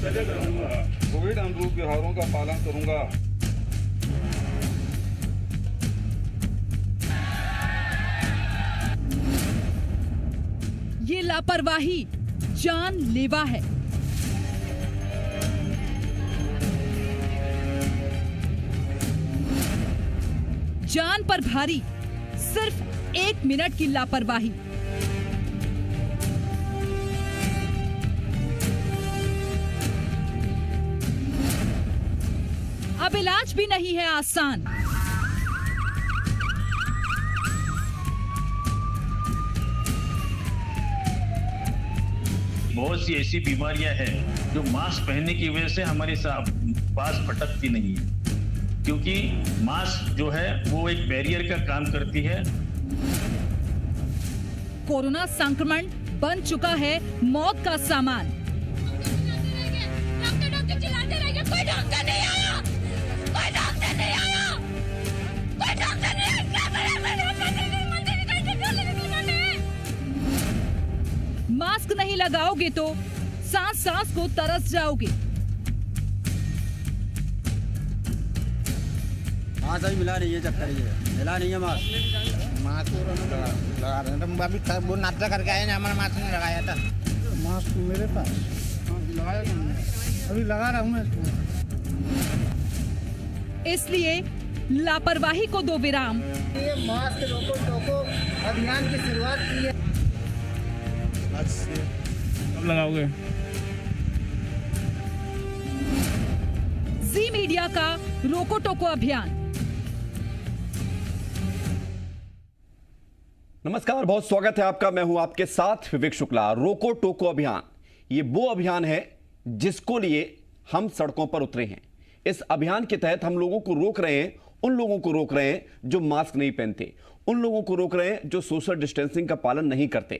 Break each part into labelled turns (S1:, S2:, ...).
S1: Covid अनुरूप व्यवहारों का पालन करूंगा।
S2: ये लापरवाही जानलेवा है। जान पर भारी सिर्फ 1 मिनट की लापरवाही। अब इलाज भी नहीं है आसान।
S3: बहुत सी ऐसी बीमारियां हैं जो मास्क पहनने की वजह से हमारी सांस फटकती नहीं है, क्योंकि मास्क जो है वो एक बैरियर का काम करती है।
S2: कोरोना संक्रमण बन चुका है मौत का सामान।
S4: डॉक्टर चिल्लाते रह गए, कोई डॉक्टर नहीं आया, कोई डॉक्टर नहीं आया, कोई डॉक्टर नहीं आया, क्या करें, कोई डॉक्टर नहीं आया,
S2: मास्क नहीं लगाओगे तो सांस सांस को तरस जाओगे।
S5: हाँ सही मिला नहीं है, चक्कर ये मिला नहीं है मास्क।
S6: मास्क लगा रहे हैं, अभी वो नाश्ता करके आए ना, हमारा मास्क नहीं लगाया था।
S5: मास्क मेरे पास लगाया अभी लगा रहा हूँ मैं
S2: इसलिए लापरवाही को दो विराम।
S6: ये मास्क रोको टोको अभियान की शुरुआत की है।
S5: कब लगाओगे?
S2: जी मीडिया का रोको टोको अभियान।
S7: नमस्कार, बहुत स्वागत है आपका। मैं हूं आपके साथ विवेक शुक्ला। रोको टोको अभियान ये वो अभियान है जिसको लिए हम सड़कों पर उतरे हैं। इस अभियान के तहत हम लोगों को रोक रहे हैं, उन लोगों को रोक रहे हैं जो मास्क नहीं पहनते, उन लोगों को रोक रहे हैं जो सोशल डिस्टेंसिंग का पालन नहीं करते।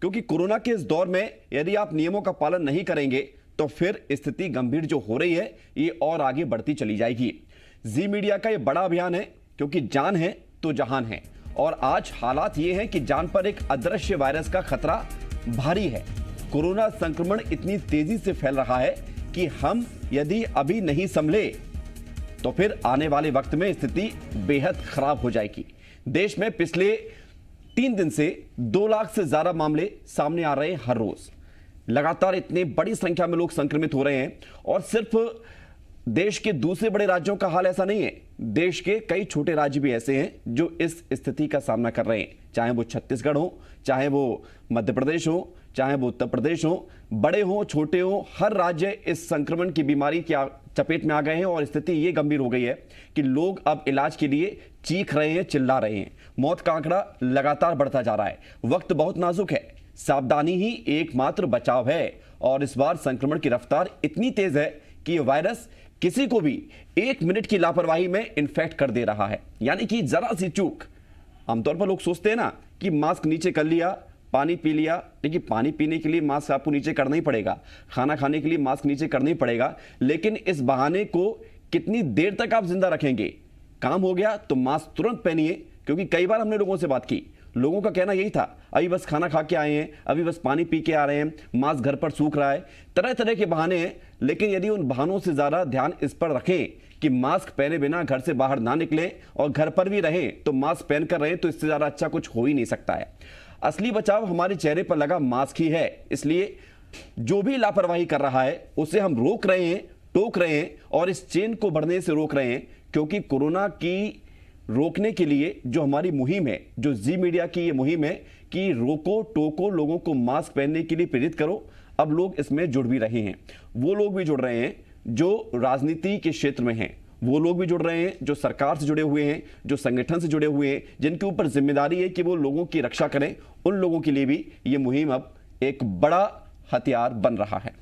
S7: क्योंकि कोरोना के इस दौर में यदि आप नियमों का पालन नहीं करेंगे तो फिर स्थिति गंभीर जो हो रही है ये और आगे बढ़ती चली जाएगी। जी मीडिया का ये बड़ा अभियान है, क्योंकि जान है तो जहान है। और आज हालात ये हैं कि जान पर एक अदृश्य वायरस का खतरा भारी है। कोरोना संक्रमण इतनी तेजी से फैल रहा है कि हम यदि अभी नहीं संभले तो फिर आने वाले वक्त में स्थिति बेहद खराब हो जाएगी। देश में पिछले 3 दिन से 2 लाख से ज्यादा मामले सामने आ रहे हैं हर रोज। लगातार इतनी बड़ी संख्या में लोग संक्रमित हो रहे हैं। और सिर्फ देश के दूसरे बड़े राज्यों का हाल ऐसा नहीं है, देश के कई छोटे राज्य भी ऐसे हैं जो इस स्थिति का सामना कर रहे हैं। चाहे वो छत्तीसगढ़ हो, चाहे वो मध्य प्रदेश हो, चाहे वो उत्तर प्रदेश हो, बड़े हो छोटे हो, हर राज्य इस संक्रमण की बीमारी की चपेट में आ गए हैं। और स्थिति ये गंभीर हो गई है कि लोग अब इलाज के लिए चीख रहे हैं, चिल्ला रहे हैं। मौत का आंकड़ा लगातार बढ़ता जा रहा है। वक्त बहुत नाजुक है, सावधानी ही एकमात्र बचाव है। और इस बार संक्रमण की रफ्तार इतनी तेज है कि यह वायरस किसी को भी 1 मिनट की लापरवाही में इन्फेक्ट कर दे रहा है। यानी कि जरा सी चूक। आमतौर पर लोग सोचते हैं ना कि मास्क नीचे कर लिया, पानी पी लिया। देखिए, पानी पीने के लिए मास्क आपको नीचे करना ही पड़ेगा, खाना खाने के लिए मास्क नीचे करना ही पड़ेगा। लेकिन इस बहाने को कितनी देर तक आप जिंदा रखेंगे? काम हो गया तो मास्क तुरंत पहनिए। क्योंकि कई बार हमने लोगों से बात की, लोगों का कहना यही था, अभी बस खाना खा के आए हैं, अभी बस पानी पी के आ रहे हैं, मास्क घर पर सूख रहा है। तरह तरह के बहाने हैं। लेकिन यदि उन बहानों से ज्यादा ध्यान इस पर रखें कि मास्क पहने बिना घर से बाहर ना निकलें और घर पर भी रहें तो मास्क पहनकर रहें, तो इससे ज्यादा अच्छा कुछ हो ही नहीं सकता है। असली बचाव हमारे चेहरे पर लगा मास्क ही है। इसलिए जो भी लापरवाही कर रहा है उसे हम रोक रहे हैं, टोक रहे हैं और इस चेन को बढ़ने से रोक रहे हैं। क्योंकि कोरोना की रोकने के लिए जो हमारी मुहिम है, जो जी मीडिया की ये मुहिम है कि रोको टोको, लोगों को मास्क पहनने के लिए प्रेरित करो, अब लोग इसमें जुड़ भी रहे हैं। वो लोग भी जुड़ रहे हैं जो राजनीति के क्षेत्र में हैं, वो लोग भी जुड़ रहे हैं जो सरकार से जुड़े हुए हैं, जो संगठन से जुड़े हुए हैं, जिनके ऊपर जिम्मेदारी है कि वो लोगों की रक्षा करें। उन लोगों के लिए भी ये मुहिम अब एक बड़ा हथियार बन रहा है।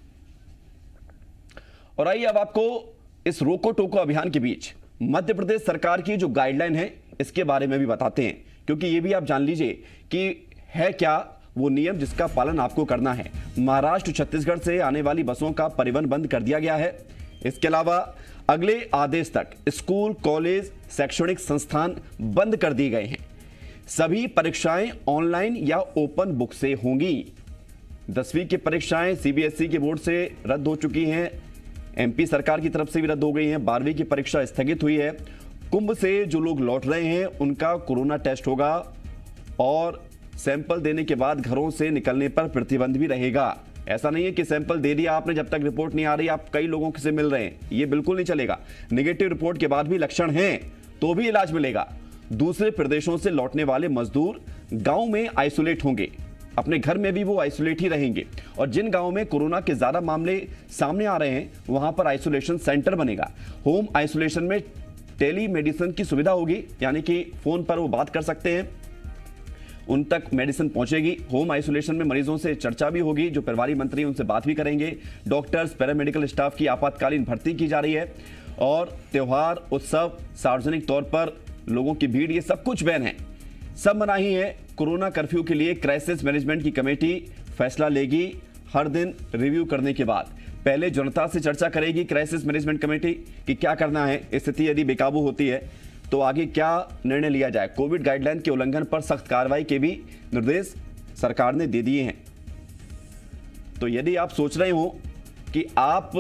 S7: और आइए अब आपको इस रोको टोको अभियान के बीच मध्य प्रदेश सरकार की जो गाइडलाइन है इसके बारे में भी बताते हैं। क्योंकि ये भी आप जान लीजिए कि है क्या वो नियम जिसका पालन आपको करना है। महाराष्ट्र, छत्तीसगढ़ से आने वाली बसों का परिवहन बंद कर दिया गया है। इसके अलावा अगले आदेश तक स्कूल, कॉलेज, शैक्षणिक संस्थान बंद कर दिए गए हैं। सभी परीक्षाएं ऑनलाइन या ओपन बुक से होंगी। 10वीं की परीक्षाएं सीबीएसई के बोर्ड से रद्द हो चुकी हैं, एमपी सरकार की तरफ से भी रद्द हो गई हैं। 12वीं की परीक्षा स्थगित हुई है। कुंभ से जो लोग लौट रहे हैं उनका कोरोना टेस्ट होगा और सैंपल देने के बाद घरों से निकलने पर प्रतिबंध भी रहेगा। ऐसा नहीं है कि सैंपल दे दिया आपने, जब तक रिपोर्ट नहीं आ रही आप कई लोगों से मिल रहे हैं, ये बिल्कुल नहीं चलेगा। नेगेटिव रिपोर्ट के बाद भी लक्षण हैं तो भी इलाज मिलेगा। दूसरे प्रदेशों से लौटने वाले मजदूर गांव में आइसोलेट होंगे, अपने घर में भी वो आइसोलेट ही रहेंगे और जिन गांवों में कोरोना के ज्यादा मामले सामने आ रहे हैं वहां पर आइसोलेशन सेंटर बनेगा। होम आइसोलेशन में टेली मेडिसिन की सुविधा होगी, यानी कि फोन पर वो बात कर सकते हैं, उन तक मेडिसिन पहुंचेगी। होम आइसोलेशन में मरीजों से चर्चा भी होगी, जो प्रभारी मंत्री उनसे बात भी करेंगे। डॉक्टर्स, पैरामेडिकल स्टाफ की आपातकालीन भर्ती की जा रही है और त्योहार, उत्सव, सार्वजनिक तौर पर लोगों की भीड़, ये सब कुछ बैन है, सब मनाही है। कोरोना कर्फ्यू के लिए क्राइसिस मैनेजमेंट की कमेटी फैसला लेगी हर दिन रिव्यू करने के बाद। पहले जनता से चर्चा करेगी क्राइसिस मैनेजमेंट कमेटी कि क्या करना है, स्थिति यदि बेकाबू होती है तो आगे क्या निर्णय लिया जाए। कोविड गाइडलाइन के उल्लंघन पर सख्त कार्रवाई के भी निर्देश सरकार ने दे दिए हैं। तो यदि आप सोच रहे हो कि आप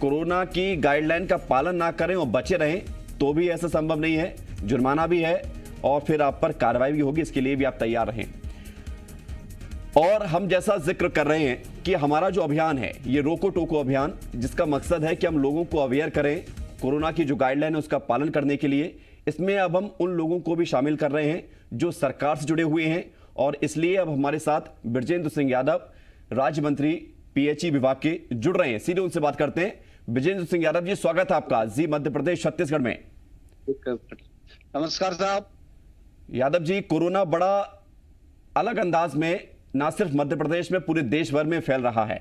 S7: कोरोना की गाइडलाइन का पालन ना करें और बचे रहें तो भी ऐसा संभव नहीं है, जुर्माना भी है और फिर आप पर कार्रवाई भी होगी, इसके लिए भी आप तैयार रहें। और हम जैसा जिक्र कर रहे हैं कि हमारा जो अभियान है ये रोको टोको अभियान, जिसका मकसद है कि हम लोगों को अवेयर करें कोरोना की जो गाइडलाइन है उसका पालन करने के लिए। इसमें अब हम उन लोगों को भी शामिल कर रहे हैं जो सरकार से जुड़े हुए हैं और इसलिए अब हमारे साथ ब्रजेंद्र सिंह यादव, राज्य मंत्री पीएचई विभाग के, जुड़ रहे हैं। सीधे उनसे बात करते हैं। ब्रजेंद्र सिंह यादव जी, स्वागत है आपका जी मध्य प्रदेश छत्तीसगढ़ में।
S8: नमस्कार साहब।
S7: यादव जी, कोरोना बड़ा अलग अंदाज में ना सिर्फ मध्य प्रदेश में पूरे देश भर में फैल रहा है।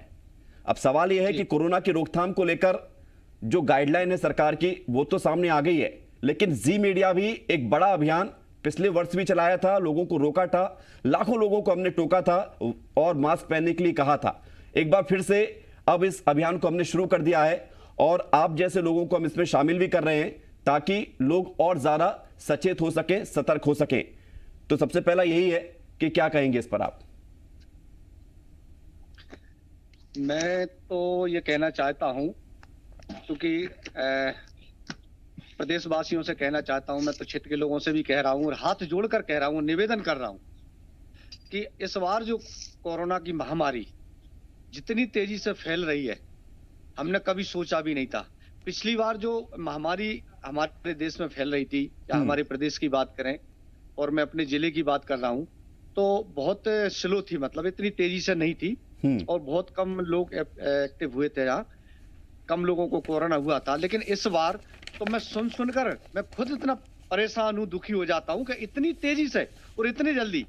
S7: अब सवाल यह है कि कोरोना की रोकथाम को लेकर जो गाइडलाइन है सरकार की वो तो सामने आ गई है, लेकिन जी मीडिया भी एक बड़ा अभियान पिछले वर्ष भी चलाया था, लोगों को रोका था, लाखों लोगों को हमने टोका था और मास्क पहनने के लिए कहा था। एक बार फिर से अब इस अभियान को हमने शुरू कर दिया है और आप जैसे लोगों को हम इसमें शामिल भी कर रहे हैं ताकि लोग और ज्यादा सचेत हो सके, सतर्क हो सके। तो सबसे पहला यही है कि क्या कहेंगे इस पर आप?
S8: मैं तो ये कहना चाहता हूं, क्योंकि प्रदेशवासियों से कहना चाहता हूं, मैं तो क्षेत्र के लोगों से भी कह रहा हूं और हाथ जोड़कर कह रहा हूं, निवेदन कर रहा हूं कि इस बार जो कोरोना की महामारी जितनी तेजी से फैल रही है हमने कभी सोचा भी नहीं था। पिछली बार जो महामारी हमारे देश में फैल रही थी या हमारे प्रदेश की बात करें और मैं अपने जिले की बात कर रहा हूं तो बहुत स्लो थी, मतलब इतनी तेजी से नहीं थी और बहुत कम लोग एक्टिव हुए थे, यहाँ कम लोगों को कोरोना हुआ था। लेकिन इस बार तो मैं सुनकर मैं खुद इतना परेशान हूं, दुखी हो जाता हूं कि इतनी तेजी से और इतनी जल्दी,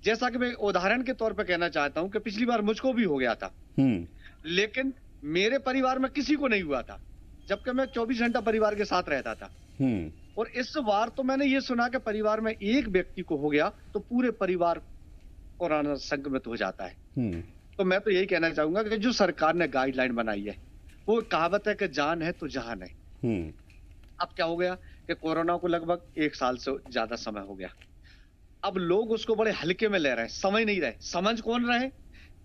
S8: जैसा कि मैं उदाहरण के तौर पे कहना चाहता हूं कि पिछली बार मुझको भी हो गया था लेकिन मेरे परिवार में किसी को नहीं हुआ था, जबकि मैं 24 घंटा परिवार के साथ रहता था। और इस बार तो मैंने ये सुना कि परिवार में एक व्यक्ति को हो गया तो पूरे परिवार कोरोना संक्रमित हो जाता है। तो मैं तो यही कहना चाहूंगा कि जो सरकार ने गाइडलाइन बनाई है, वो कहावत है कि जान है तो जहान है। अब क्या हो गया कि कोरोना को लगभग 1 साल से ज्यादा समय हो गया, अब लोग उसको बड़े हल्के में ले रहे हैं, समझ नहीं रहे। समझ कौन रहे?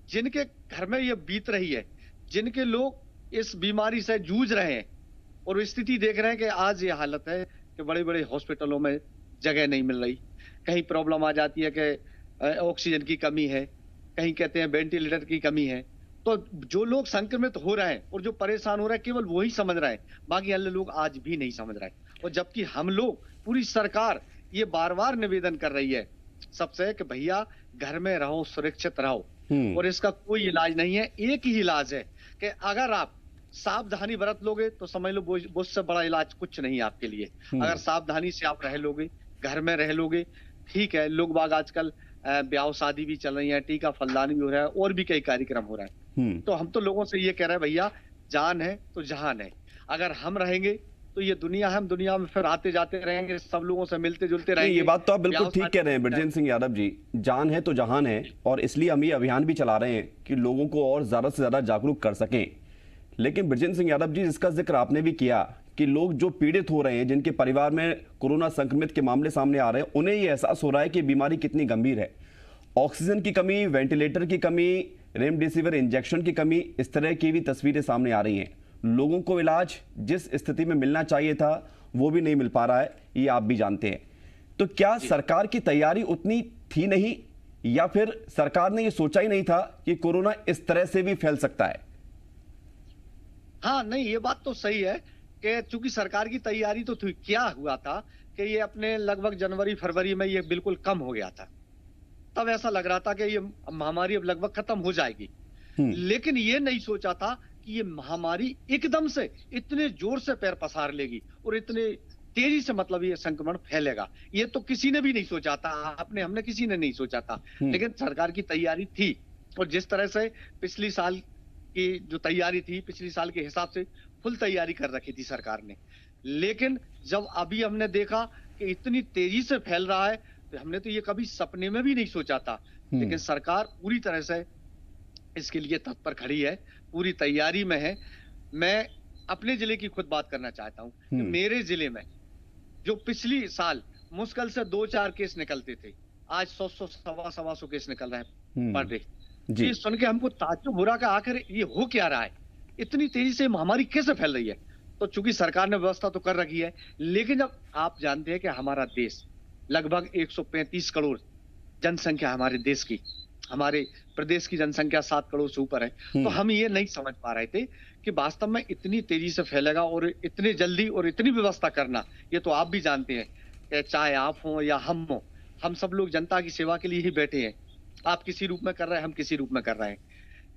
S8: जिनके घर में ये बीत रही है, जिनके लोग इस बीमारी से जूझ रहे हैं और स्थिति देख रहे हैं कि आज ये हालत है कि बड़े बड़े हॉस्पिटलों में जगह नहीं मिल रही, कहीं प्रॉब्लम आ जाती है कि ऑक्सीजन की कमी है, कहीं कहते हैं वेंटिलेटर की कमी है। तो जो लोग संक्रमित हो रहे हैं और जो परेशान हो रहे हैं केवल वही समझ रहे हैं, बाकी अन्य लोग आज भी नहीं समझ रहे। और जबकि हम लोग, पूरी सरकार ये बार बार निवेदन कर रही है सबसे कि भैया घर में रहो, सुरक्षित रहो और इसका कोई इलाज नहीं है। एक ही इलाज है कि अगर आप सावधानी बरत लोगे तो समझ लो वो उससे बड़ा इलाज कुछ नहीं है आपके लिए। अगर सावधानी से आप रह लोगे, घर में रह लोगे, ठीक है। लोग बाग आजकल ब्याह शादी भी चल रही है, टीका फलदान भी हो रहा है और भी कई कार्यक्रम हो रहे हैं। तो हम तो लोगों से ये कह रहे हैं भैया जान है तो जहान है। अगर हम रहेंगे तो ये दुनिया है, हम दुनिया में फिर आते जाते रहेंगे, सब लोगों से मिलते जुलते रहेंगे। ये
S7: बात तो आप बिल्कुल ठीक कह रहे हैं ब्रजेंद्र सिंह यादव जी, जान है तो जहान है। और इसलिए हम ये अभियान भी चला रहे हैं कि लोगों को और ज्यादा से ज्यादा जागरूक कर सकें। लेकिन ब्रजेंद्र सिंह यादव जी, जिसका जिक्र आपने भी किया कि लोग जो पीड़ित हो रहे हैं, जिनके परिवार में कोरोना संक्रमित के मामले सामने आ रहे हैं, उन्हें ये एहसास हो रहा है कि बीमारी कितनी गंभीर है। ऑक्सीजन की कमी, वेंटिलेटर की कमी, रेमडेसिविर इंजेक्शन की कमी, इस तरह की भी तस्वीरें सामने आ रही हैं। लोगों को इलाज जिस स्थिति में मिलना चाहिए था वो भी नहीं मिल पा रहा है, ये आप भी जानते हैं। तो क्या सरकार की तैयारी उतनी थी नहीं, या फिर सरकार ने ये सोचा ही नहीं था कि कोरोना इस तरह से भी फैल सकता है?
S8: हाँ, नहीं, ये बात तो सही है कि चूंकि सरकार की तैयारी तो थी। क्या हुआ था कि ये अपने लगभग जनवरी फरवरी में ये बिल्कुल कम हो गया था। तब ऐसा लग रहा था कि ये महामारी अब लगभग खत्म हो जाएगी, लेकिन ये नहीं सोचा था कि ये महामारी एकदम से इतने जोर से पैर पसार लेगी और इतने तेजी से, मतलब ये संक्रमण फैलेगा। ये तो किसी ने भी नहीं सोचा था, हमने किसी ने नहीं सोचा था, लेकिन सरकार की तैयारी थी। और जिस तरह से पिछली साल की जो तैयारी थी, पिछली साल के हिसाब से फुल तैयारी कर रखी थी सरकार ने। लेकिन जब अभी हमने देखा कि इतनी तेजी से फैल रहा है, तो हमने तो ये कभी सपने में भी नहीं सोचा था। लेकिन सरकार पूरी तरह से इसके लिए तत्पर खड़ी है, पूरी तैयारी में है। मैं अपने जिले की खुद बात करना चाहता हूँ कि मेरे जिले में जो पिछली साल मुश्किल से 2-4 केस निकलते थे, आज 100 सवा 100 केस निकल रहे हैं पर डे। ये सुन के हमको ताज्जुब हो रहा कि आखिर ये हो क्या रहा है, इतनी तेजी से महामारी कैसे फैल रही है। तो चूंकि सरकार ने व्यवस्था तो कर रखी है, लेकिन जब आप जानते हैं कि हमारा देश लगभग 135 करोड़ जनसंख्या हमारे देश की, हमारे प्रदेश की जनसंख्या 7 करोड़ से ऊपर है, तो हम ये नहीं समझ पा रहे थे कि वास्तव में इतनी तेजी से फैलेगा और इतनी जल्दी और इतनी व्यवस्था करना। ये तो आप भी जानते हैं कि चाहे आप हो या हम हो, हम सब लोग जनता की सेवा के लिए ही बैठे हैं। आप किसी रूप में कर रहे हैं, हम किसी रूप में कर रहे हैं,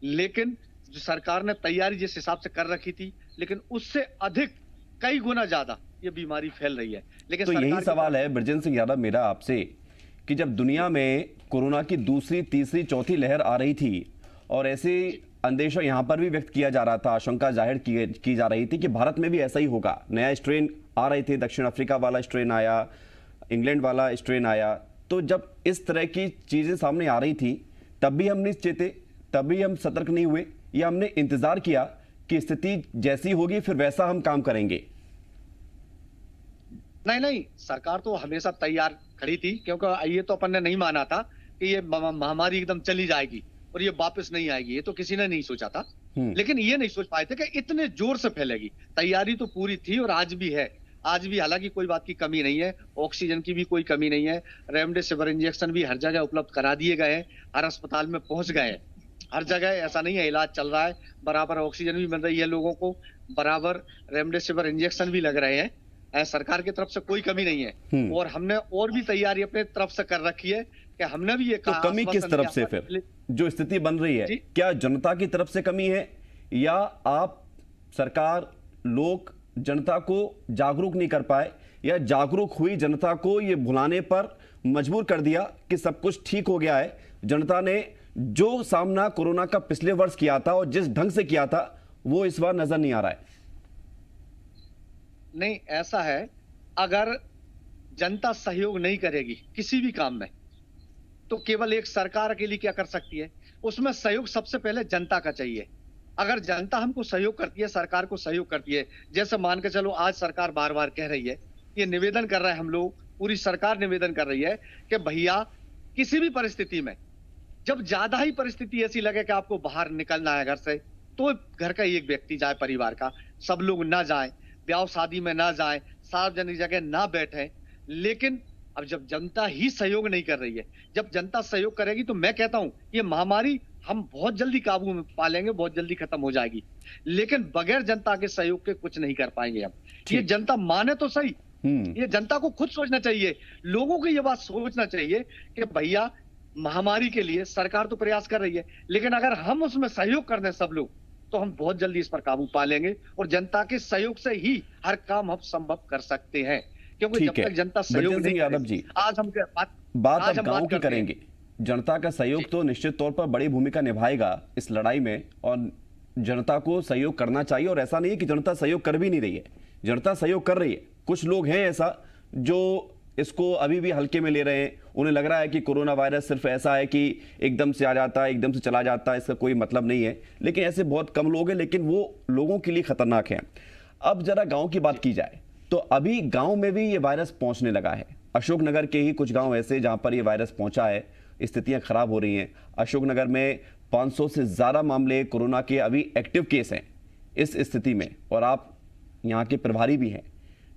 S8: लेकिन जो सरकार ने तैयारी जिस हिसाब से कर रखी थी, लेकिन उससे अधिक कई गुना ज्यादा ये बीमारी फैल रही है। लेकिन
S7: तो यही सवाल है बृजेंद्र सिंह यादव मेरा आपसे, कि जब दुनिया में कोरोना की दूसरी, तीसरी, चौथी लहर आ रही थी और ऐसे अंदेशा यहाँ पर भी व्यक्त किया जा रहा था, आशंका जाहिर की जा रही थी कि भारत में भी ऐसा ही होगा, नया स्ट्रेन आ रहे थे, दक्षिण अफ्रीका वाला स्ट्रेन आया, इंग्लैंड वाला स्ट्रेन आया। तो जब इस तरह की चीजें सामने आ रही थी, तब भी हम नहीं चेते, तब भी हम सतर्क नहीं हुए, या हमने इंतजार किया कि स्थिति जैसी होगी फिर वैसा हम काम करेंगे?
S8: नहीं, सरकार तो हमेशा तैयार खड़ी थी, क्योंकि ये तो अपन ने नहीं माना था कि ये महामारी एकदम चली जाएगी और ये वापस नहीं आएगी। ये तो किसी ने नहीं सोचा था, लेकिन ये नहीं सोच पाए थे कि इतने जोर से फैलेगी। तैयारी तो पूरी थी और आज भी है। आज भी हालांकि कोई बात की कमी नहीं है, ऑक्सीजन की भी कोई कमी नहीं है, रेमडेसिविर इंजेक्शन भी हर जगह उपलब्ध करा दिए गए हैं, हर अस्पताल में पहुंच गए हैं, हर जगह ऐसा नहीं है, इलाज चल रहा है, बराबर ऑक्सीजन भी मिल रही है लोगों को, बराबर रेमडेसिविर इंजेक्शन भी लग रहे हैं। सरकार की तरफ से कोई कमी नहीं है। और हमने और भी तैयारी अपने तरफ से कर रखी है कि हमने भी ये
S7: तो कमी किस तरफ से फिर जो स्थिति बन रही है, क्या जनता की तरफ से कमी है, या आप सरकार, लोग जनता को जागरूक नहीं कर पाए, या जागरूक हुई जनता को ये भुलाने पर मजबूर कर दिया कि सब कुछ ठीक हो गया है? जनता ने जो सामना कोरोना का पिछले वर्ष किया था और जिस ढंग से किया था वो इस बार नजर नहीं आ रहा है।
S8: नहीं, ऐसा है, अगर जनता सहयोग नहीं करेगी किसी भी काम में, तो केवल एक सरकार अकेली क्या कर सकती है? उसमें सहयोग सबसे पहले जनता का चाहिए। अगर जनता हमको सहयोग करती है, सरकार को सहयोग करती है, जैसे मान के चलो आज सरकार बार बार कह रही है, ये निवेदन कर रहे हैं हम लोग, पूरी सरकार निवेदन कर रही है कि भैया किसी भी परिस्थिति में, जब ज्यादा ही परिस्थिति ऐसी लगे कि आपको बाहर निकलना है घर से, तो घर का एक व्यक्ति जाए, परिवार का सब लोग ना जाए, ब्याह शादी में ना जाए, सार्वजनिक जगह ना बैठे। लेकिन अब जब जनता ही सहयोग नहीं कर रही है, जब जनता सहयोग करेगी, तो मैं कहता हूं ये महामारी हम बहुत जल्दी काबू में पा लेंगे, बहुत जल्दी खत्म हो जाएगी। लेकिन बगैर जनता के सहयोग के कुछ नहीं कर पाएंगे हम। ये जनता माने तो सही, ये जनता को खुद सोचना चाहिए, लोगों को ये बात सोचना चाहिए कि भैया महामारी के लिए सरकार तो प्रयास कर रही है, लेकिन अगर हम उसमें सहयोग कर दें सब लोग, तो हम बहुत जल्दी इस पर काबू पा लेंगे और जनता के सहयोग से ही हर काम हम संभव कर सकते हैं। क्योंकि जब तक जनता सहयोग नहीं
S7: यादव जी,
S8: आज हम
S7: बात अब गांव की करेंगे। जनता का सहयोग तो निश्चित तौर पर बड़ी भूमिका निभाएगा इस लड़ाई में, और जनता को सहयोग करना चाहिए। और ऐसा नहीं है कि जनता सहयोग कर भी नहीं रही है, जनता सहयोग कर रही है। कुछ लोग हैं ऐसा जो इसको अभी भी हल्के में ले रहे हैं, उन्हें लग रहा है कि कोरोना वायरस सिर्फ ऐसा है कि एकदम से आ जाता है, एकदम से चला जाता है, इसका कोई मतलब नहीं है। लेकिन ऐसे बहुत कम लोग हैं, लेकिन वो लोगों के लिए खतरनाक है। अब जरा गांव की बात की जाए तो अभी गांव में भी ये वायरस पहुंचने लगा है। अशोकनगर के ही कुछ गांव ऐसे जहां पर ये वायरस पहुंचा है, स्थितियां खराब हो रही हैं। अशोकनगर में 500 से ज़्यादा मामले कोरोना के अभी एक्टिव केस हैं इस स्थिति में, और आप यहाँ के प्रभारी भी हैं,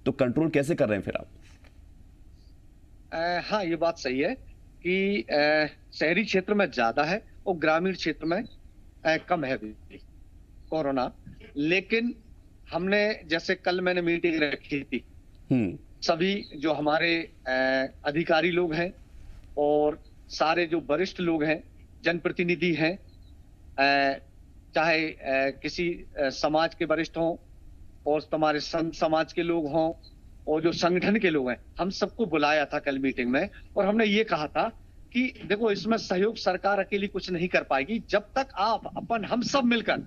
S7: तो कंट्रोल कैसे कर रहे हैं फिर आप?
S8: हाँ, ये बात सही है कि शहरी क्षेत्र में ज्यादा है और ग्रामीण क्षेत्र में कम है अभी कोरोना। लेकिन हमने, जैसे कल मैंने मीटिंग रखी थी, सभी जो हमारे अधिकारी लोग हैं और सारे जो वरिष्ठ लोग हैं, जनप्रतिनिधि हैं, चाहे किसी समाज के वरिष्ठ हों और हमारे संत समाज के लोग हों और जो संगठन के लोग हैं, हम सबको बुलाया था कल मीटिंग में, और हमने ये कहा था कि देखो, इसमें सहयोग सरकार अकेली कुछ नहीं कर पाएगी जब तक हम सब मिलकर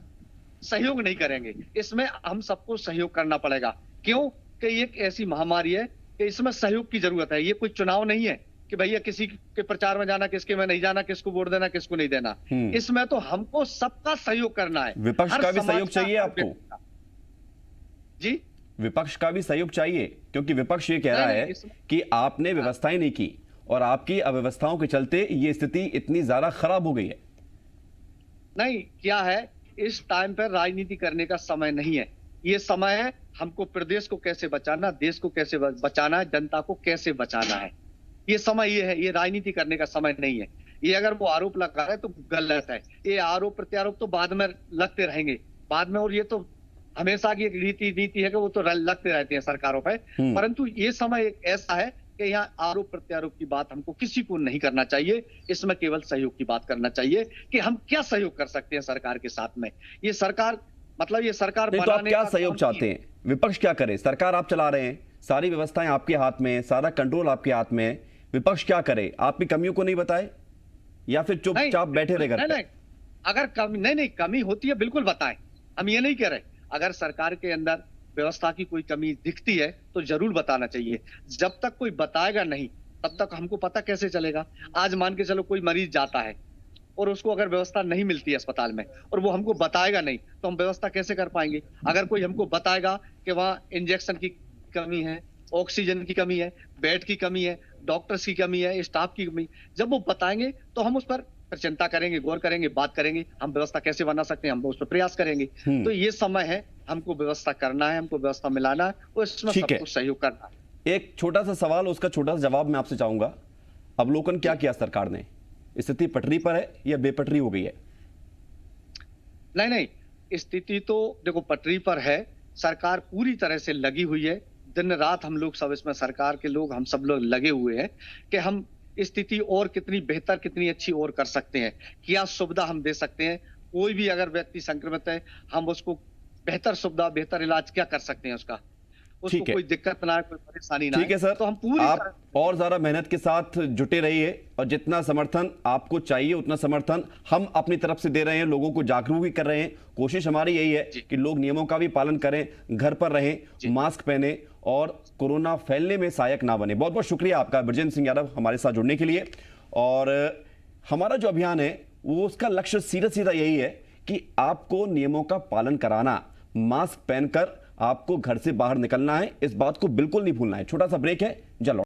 S8: सहयोग नहीं करेंगे। इसमें हम सबको सहयोग करना पड़ेगा। क्यों? कि ये एक ऐसी महामारी है कि इसमें सहयोग की जरूरत है। ये कोई चुनाव नहीं है कि भैया किसी के प्रचार में जाना, किसके में नहीं जाना, किसको वोट देना, किसको नहीं देना। इसमें तो हमको सबका सहयोग करना है।
S7: विपक्ष का भी सहयोग चाहिए आपको?
S8: जी,
S7: विपक्ष का भी सहयोग चाहिए, क्योंकि विपक्ष ये कह रहा है कि आपने व्यवस्थाएं नहीं की और आपकी अव्यवस्थाओं के चलते ये स्थिति इतनी ज्यादा खराब हो गई है।
S8: नहीं, क्या है, इस टाइम पर राजनीति करने का समय नहीं है। ये समय है हमको प्रदेश को कैसे बचाना, देश को कैसे बचाना है, जनता को कैसे बचाना है। ये समय ये है, ये राजनीति करने का समय नहीं है। ये अगर वो आरोप लगा रहे तो गलत है। ये आरोप प्रत्यारोप तो बाद में लगते रहेंगे बाद में, और ये तो हमेशा की एक नीति है कि वो तो लगते रहते हैं सरकारों पे। परंतु ये समय एक ऐसा है कि यहाँ आरोप प्रत्यारोप की बात हमको किसी को नहीं करना चाहिए। इसमें केवल सहयोग की बात करना चाहिए कि हम क्या सहयोग कर सकते हैं सरकार के साथ में। ये सरकार, मतलब ये सरकार
S7: तो आप क्या सहयोग चाहते हैं? विपक्ष क्या करे? सरकार आप चला रहे हैं, सारी व्यवस्थाएं आपके हाथ में है, सारा कंट्रोल आपके हाथ में है। विपक्ष क्या करे? आपकी कमियों को नहीं बताए या फिर चुपचाप बैठे रहे घर पे?
S8: अगर कमी होती है बिल्कुल बताएं। हम ये नहीं कह रहे। अगर सरकार के अंदर व्यवस्था की कोई कमी दिखती है तो जरूर बताना चाहिए। जब तक कोई बताएगा नहीं तब तक हमको पता कैसे चलेगा? आज मान के चलो कोई मरीज जाता है और उसको अगर व्यवस्था नहीं मिलती है अस्पताल में और वो हमको बताएगा नहीं, तो हम व्यवस्था कैसे कर पाएंगे? अगर कोई हमको बताएगा कि वहाँ इंजेक्शन की कमी है, ऑक्सीजन की कमी है, बेड की कमी है, डॉक्टर्स की कमी है, स्टाफ की कमी, जब वो बताएंगे तो हम उस पर चिंता करेंगे, गौर करेंगे, बात करेंगे, हम व्यवस्था कैसे बना सकते हैं, हम उस पर प्रयास करेंगे। तो ये समय है, हमको व्यवस्था करना है, हमको व्यवस्था मिलाना है और इसमें सबको सहयोग करना है।
S7: एक छोटा सा सवाल, उसका छोटा सा जवाब मैं आपसे चाहूंगा। अवलोकन क्या किया सरकार ने? स्थिति पटरी पर है या बेपटरी हो गई है?
S8: नहीं, स्थिति तो देखो पटरी पर है। सरकार पूरी तरह से लगी हुई है। दिन रात हम लोग सब इसमें, सरकार के लोग, हम सब लोग लगे हुए हैं कि हम स्थिति और कितनी बेहतर, कितनी अच्छी और कर सकते हैं, क्या सुविधा हम दे सकते हैं। कोई भी अगर व्यक्ति संक्रमित है, हम उसको बेहतर सुविधा, बेहतर इलाज क्या कर सकते हैं, उसको कोई दिक्कत ना, कोई परेशानी ना।
S7: ठीक है सर,
S8: तो हम पूरी
S7: आप और ज्यादा मेहनत के साथ जुटे रहिए और जितना समर्थन आपको चाहिए उतना समर्थन हम अपनी तरफ से दे रहे हैं, लोगों को जागरूक भी कर रहे हैं। कोशिश हमारी यही है कि लोग नियमों का भी पालन करें, घर पर रहें, मास्क पहने और कोरोना फैलने में सहायक ना बने। बहुत बहुत शुक्रिया आपका ब्रजेंद्र सिंह यादव हमारे साथ जुड़ने के लिए। और हमारा जो अभियान है वो, उसका लक्ष्य सीधा यही है कि आपको नियमों का पालन कराना, मास्क पहनकर आपको घर से बाहर निकलना है, इस बात को बिल्कुल नहीं भूलना है। छोटा सा ब्रेक है, जल्द